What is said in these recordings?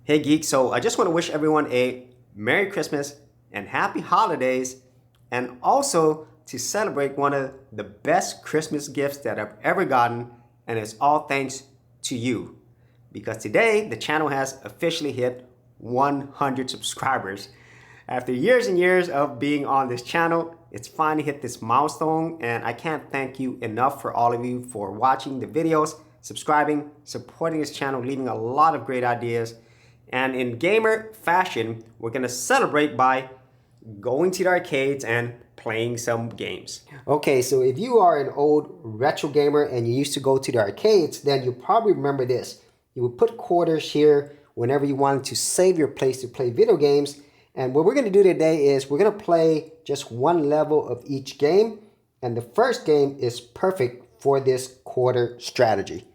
Hey Geek, so I just want to wish everyone a Merry Christmas and Happy Holidays, and also to celebrate one of the best Christmas gifts that I've ever gotten, and it's all thanks to you. Because today the channel has officially hit 100 subscribers. After years and years of being on this channel, it's finally hit this milestone, and I can't thank you enough for all of you for watching the videos, subscribing, supporting this channel, leaving a lot of great ideas. And in gamer fashion, we're gonna celebrate by going to the arcades and playing some games. Okay, so if you are an old retro gamer and you used to go to the arcades, then you probably remember this. You would put quarters here whenever you wanted to save your place to play video games. And what we're gonna do today is we're gonna play just one level of each game. And the first game is perfect for this quarter strategy.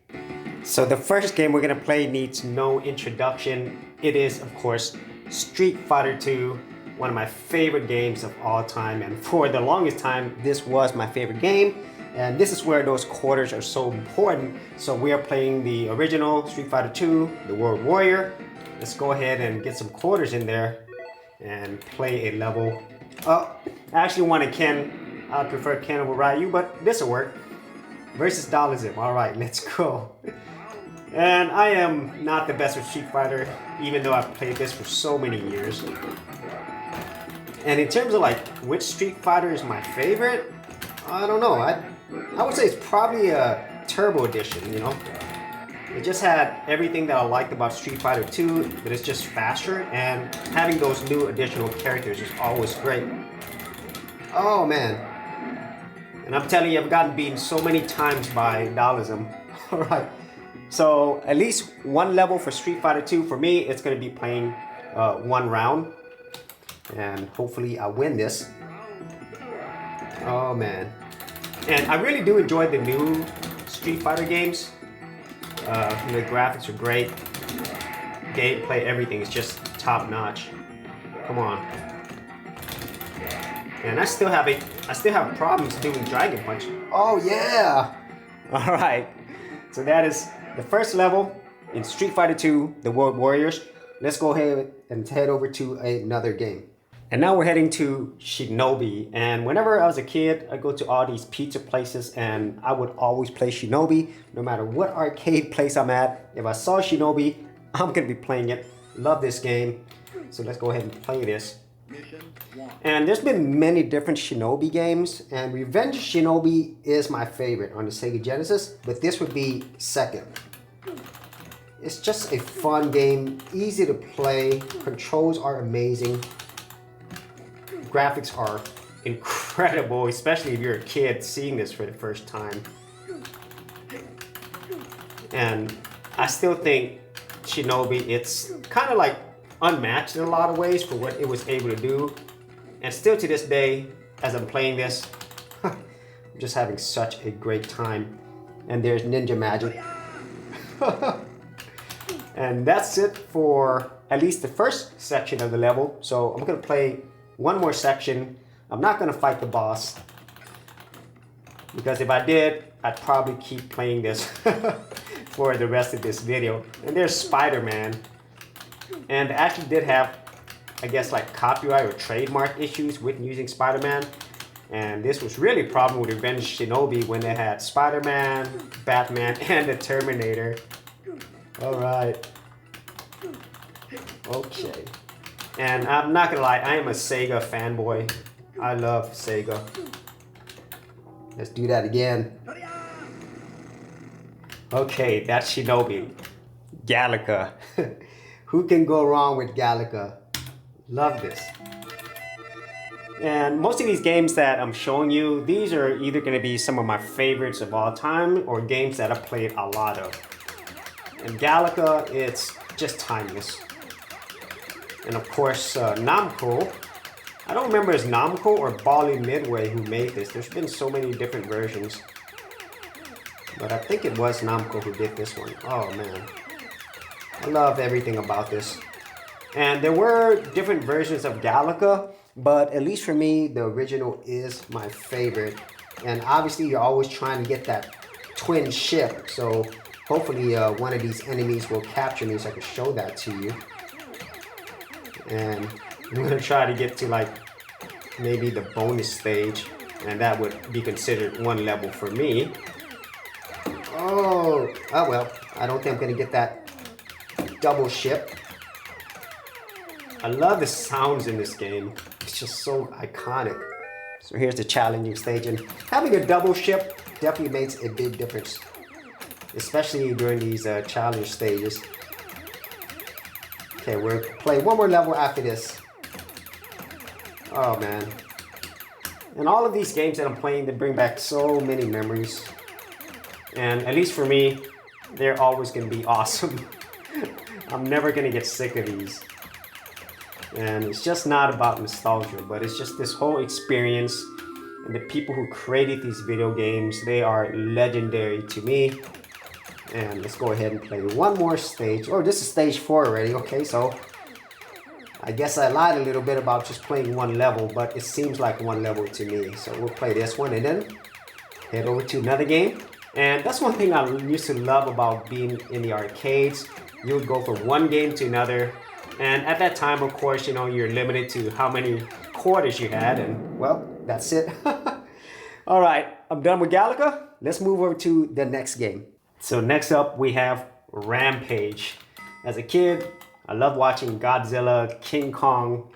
So the first game we're gonna play needs no introduction. It is, of course, Street Fighter 2, one of my favorite games of all time. And for the longest time, this was my favorite game. And this is where those quarters are so important. So we are playing the original Street Fighter 2, the World Warrior. Let's go ahead and get some quarters in there and play a level. I actually wanted Ken. I prefer Ken over Ryu, but this will work. Versus Dollazim. All right, let's go. And I am not the best with Street Fighter, even though I've played this for so many years. And in terms of like which Street Fighter is my favorite, I don't know. I would say it's probably a Turbo Edition, you know? It just had everything that I liked about Street Fighter 2, but it's just faster, and having those new additional characters is always great. Oh man. And I'm telling you, I've gotten beaten so many times by Dollazim. Alright. So at least one level for Street Fighter 2. For me, it's going to be playing one round. And hopefully I win this. Oh man. And I really do enjoy the new Street Fighter games. The graphics are great. Gameplay, everything is just top notch. Come on. And I still have problems doing Dragon Punch. Oh yeah! Alright. So that is the first level in Street Fighter 2, the World Warriors. Let's go ahead and head over to another game. And now we're heading to Shinobi. And whenever I was a kid, I'd go to all these pizza places and I would always play Shinobi. No matter what arcade place I'm at, if I saw Shinobi, I'm gonna be playing it. Love this game. So let's go ahead and play this. And there's been many different Shinobi games, and Revenge Shinobi is my favorite on the Sega Genesis, but this would be second. It's just a fun game, easy to play, controls are amazing, graphics are incredible, especially if you're a kid seeing this for the first time. And I still think Shinobi, it's kind of like unmatched in a lot of ways for what it was able to do. And still to this day, as I'm playing this, I'm just having such a great time. And there's Ninja Magic. And that's it for at least the first section of the level. So I'm gonna play one more section. I'm not gonna fight the boss, because if I did, I'd probably keep playing this for the rest of this video. And there's Spider-Man. And I actually did have, I guess, like copyright or trademark issues with using Spider-Man. And this was really a problem with Revenge Shinobi when they had Spider-Man, Batman, and the Terminator. Alright. Okay. And I'm not gonna lie, I am a Sega fanboy. I love Sega. Let's do that again. Okay, that's Shinobi. Gallica. Who can go wrong with Gallica? Love this. And most of these games that I'm showing you, these are either going to be some of my favorites of all time or games that I've played a lot of. And Gallica, it's just timeless. And of course, Namco. I don't remember if it's Namco or Bali Midway who made this. There's been so many different versions. But I think it was Namco who did this one. Oh man. I love everything about this. And there were different versions of Gallica, but at least for me, the original is my favorite. And obviously, you're always trying to get that twin ship. So hopefully one of these enemies will capture me so I can show that to you. And I'm gonna try to get to like maybe the bonus stage, and that would be considered one level for me. Oh well, I don't think I'm gonna get that double ship. I love the sounds in this game. It's just so iconic. So here's the challenging stage, and having a double ship definitely makes a big difference, especially during these challenge stages. Okay, we'll play one more level after this. Oh man. And all of these games that I'm playing, they bring back so many memories. And at least for me, they're always going to be awesome. I'm never going to get sick of these. And it's just not about nostalgia, but it's just this whole experience. And the people who created these video games, they are legendary to me. And let's go ahead and play one more stage. Oh, this is stage 4 already. Okay, so I guess I lied a little bit about just playing one level, but it seems like one level to me. So we'll play this one and then head over to another game. And that's one thing I used to love about being in the arcades. You would go from one game to another. And at that time, of course, you know, you're limited to how many quarters you had. And well, that's it. All right, I'm done with Gallica. Let's move over to the next game. So next up, we have Rampage. As a kid, I love watching Godzilla, King Kong,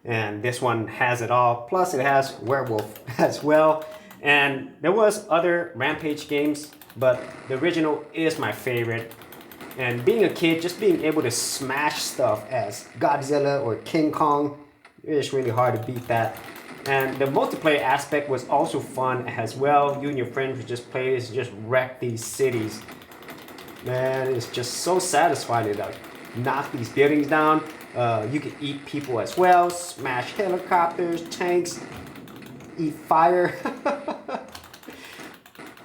and this one has it all. Plus it has Werewolf as well. And there was other Rampage games, but the original is my favorite. And being a kid, just being able to smash stuff as Godzilla or King Kong, it's really hard to beat that. And the multiplayer aspect was also fun as well. You and your friends would just play this, just wreck these cities. Man, it's just so satisfying to like knock these buildings down. You can eat people as well, smash helicopters, tanks, eat fire.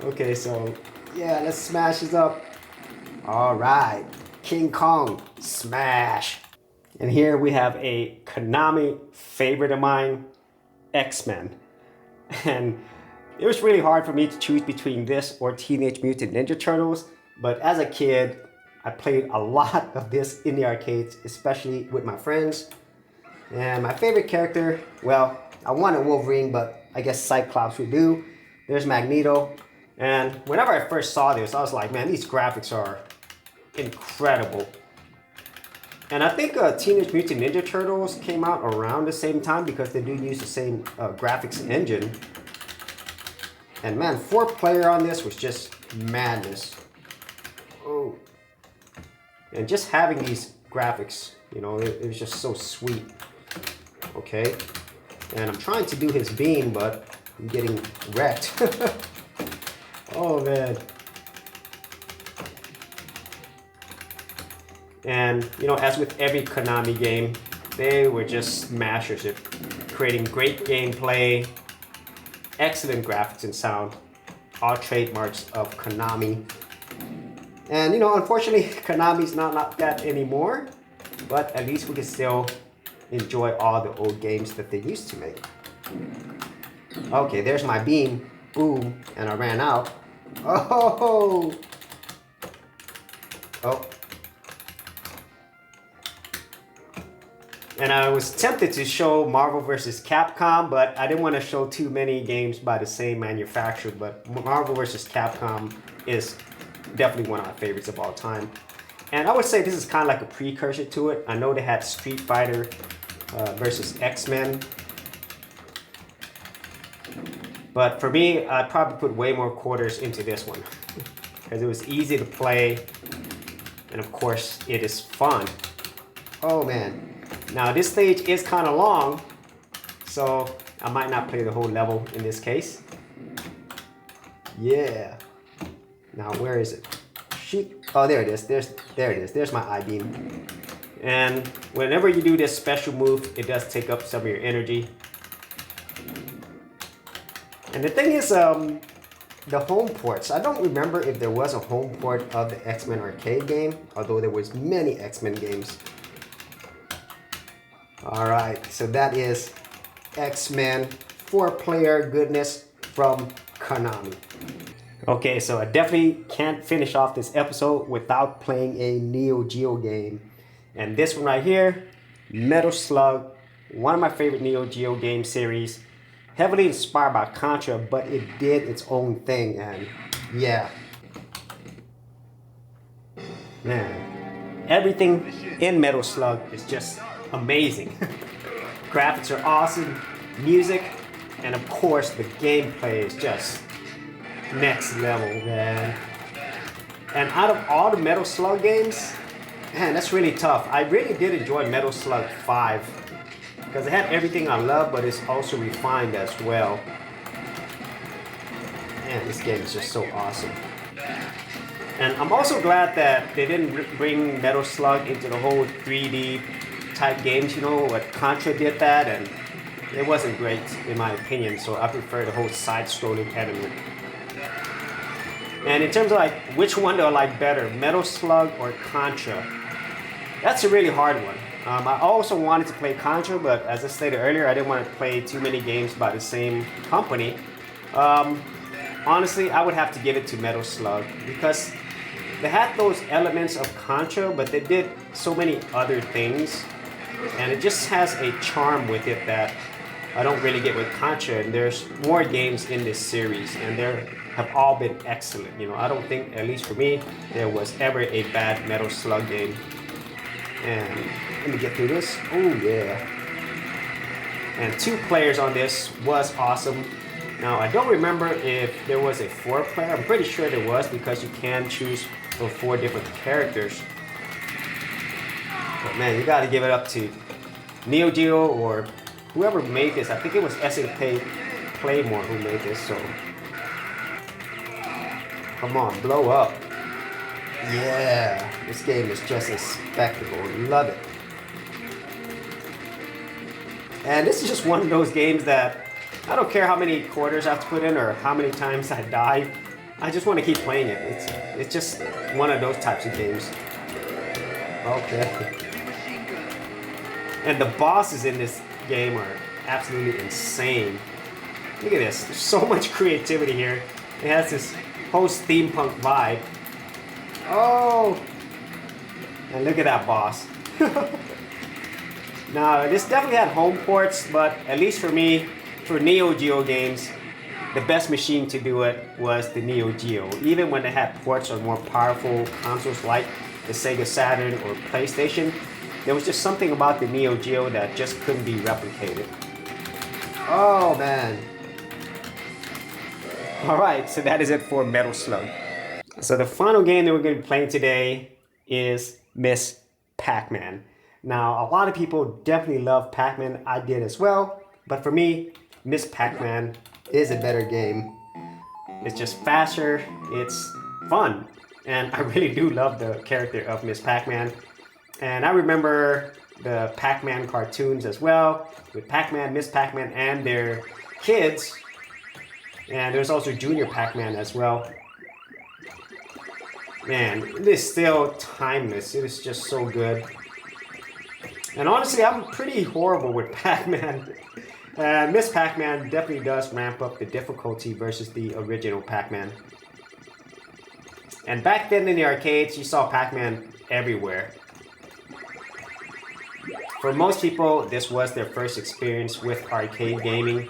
Okay, so yeah, let's smash this up. All right, King Kong, smash. And here we have a Konami favorite of mine, XMen. And it was really hard for me to choose between this or Teenage Mutant Ninja Turtles. But as a kid, I played a lot of this in the arcades, especially with my friends. And my favorite character, well, I wanted Wolverine, but I guess Cyclops would do. There's Magneto. And whenever I first saw this, I was like, man, these graphics are incredible. And I think Teenage Mutant Ninja Turtles came out around the same time because they do use the same graphics engine. And man, 4-player on this was just madness. Oh. And just having these graphics, you know, it was just so sweet. Okay. And I'm trying to do his beam, but I'm getting wrecked. Oh man. And you know, as with every Konami game, they were just smashers at creating great gameplay, excellent graphics and sound, all trademarks of Konami. And you know, unfortunately, Konami's not like that anymore, but at least we can still enjoy all the old games that they used to make. Okay, there's my beam. Boom, and I ran out. Oh! Oh. And I was tempted to show Marvel vs. Capcom, but I didn't want to show too many games by the same manufacturer. But Marvel vs. Capcom is definitely one of my favorites of all time. And I would say this is kind of like a precursor to it. I know they had Street Fighter versus XMen. But for me, I'd probably put way more quarters into this one. Because it was easy to play. And of course, it is fun. Oh man. Now this stage is kind of long. So I might not play the whole level in this case. Yeah. Now where is it? Shoot. Oh, there it is. There it is. There's my I-beam. And whenever you do this special move, it does take up some of your energy. And the thing is, the home ports. I don't remember if there was a home port of the XMen arcade game, although there was many XMen games. All right, so that is XMen 4-player goodness from Konami. Okay, so I definitely can't finish off this episode without playing a Neo Geo game. And this one right here, Metal Slug, one of my favorite Neo Geo game series. Heavily inspired by Contra, but it did its own thing, and yeah. Man, everything in Metal Slug is just amazing. Graphics are awesome, music, and of course the gameplay is just next level, man. And out of all the Metal Slug games, man, that's really tough. I really did enjoy Metal Slug 5 because it had everything I love, but it's also refined as well. Man, this game is just so awesome. And I'm also glad that they didn't bring Metal Slug into the whole 3D type games, you know, what Contra did that, and it wasn't great in my opinion, so I prefer the whole side-scrolling element. And in terms of like which one do I like better, Metal Slug or Contra? That's a really hard one. I also wanted to play Contra, but as I stated earlier, I didn't want to play too many games by the same company. Honestly, I would have to give it to Metal Slug because they had those elements of Contra, but they did so many other things, and it just has a charm with it that I don't really get with Contra. And there's more games in this series, and they have all been excellent. You know, I don't think, at least for me, there was ever a bad Metal Slug game. And let me get through this. Oh yeah. And 2 players on this was awesome. Now I don't remember if there was a 4 player. I'm pretty sure there was because you can choose from 4 different characters. But man, you gotta give it up to Neo Geo or whoever made this. I think it was SNK Playmore who made this, so come on, blow up. Yeah, this game is just a spectacle. Love it. And this is just one of those games that I don't care how many quarters I have to put in or how many times I die. I just want to keep playing it. It's just one of those types of games. Okay. And the bosses in this game are absolutely insane. Look at this. There's so much creativity here. It has this whole steampunk vibe. Oh! And look at that boss. Now, this definitely had home ports, but at least for me, for Neo Geo games, the best machine to do it was the Neo Geo. Even when they had ports on more powerful consoles like the Sega Saturn or PlayStation, there was just something about the Neo Geo that just couldn't be replicated. Oh man. Alright, so that is it for Metal Slug. So the final game that we're going to be playing today is Miss PacMan. Now, a lot of people definitely love PacMan. I did as well. But for me, Miss PacMan is a better game. It's just faster, it's fun. And I really do love the character of Miss PacMan. And I remember the PacMan cartoons as well, with PacMan, Miss PacMan, and their kids. And there's also Junior PacMan as well. Man, it is still timeless. It is just so good. And honestly, I'm pretty horrible with PacMan. Miss PacMan definitely does ramp up the difficulty versus the original PacMan. And back then in the arcades, you saw PacMan everywhere. For most people, this was their first experience with arcade gaming.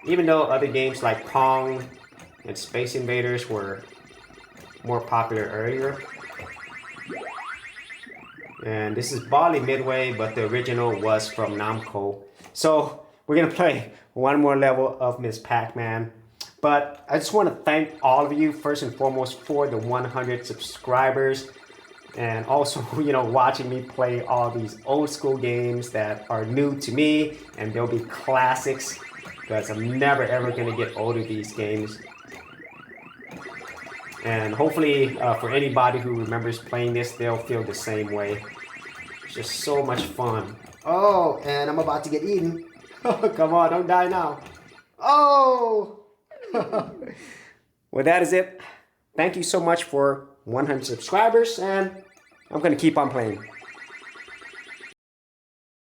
Even though other games like Pong and Space Invaders were more popular earlier. And this is Bali Midway, but the original was from Namco. So we're gonna play one more level of Miss PacMan. But I just want to thank all of you first and foremost for the 100 subscribers. And also, you know, watching me play all these old school games that are new to me. And they'll be classics because I'm never ever gonna get old of these games. And hopefully for anybody who remembers playing this, they'll feel the same way. It's just so much fun. Oh, and I'm about to get eaten. Come on, don't die now. Oh! Well, that is it. Thank you so much for 100 subscribers, and I'm going to keep on playing.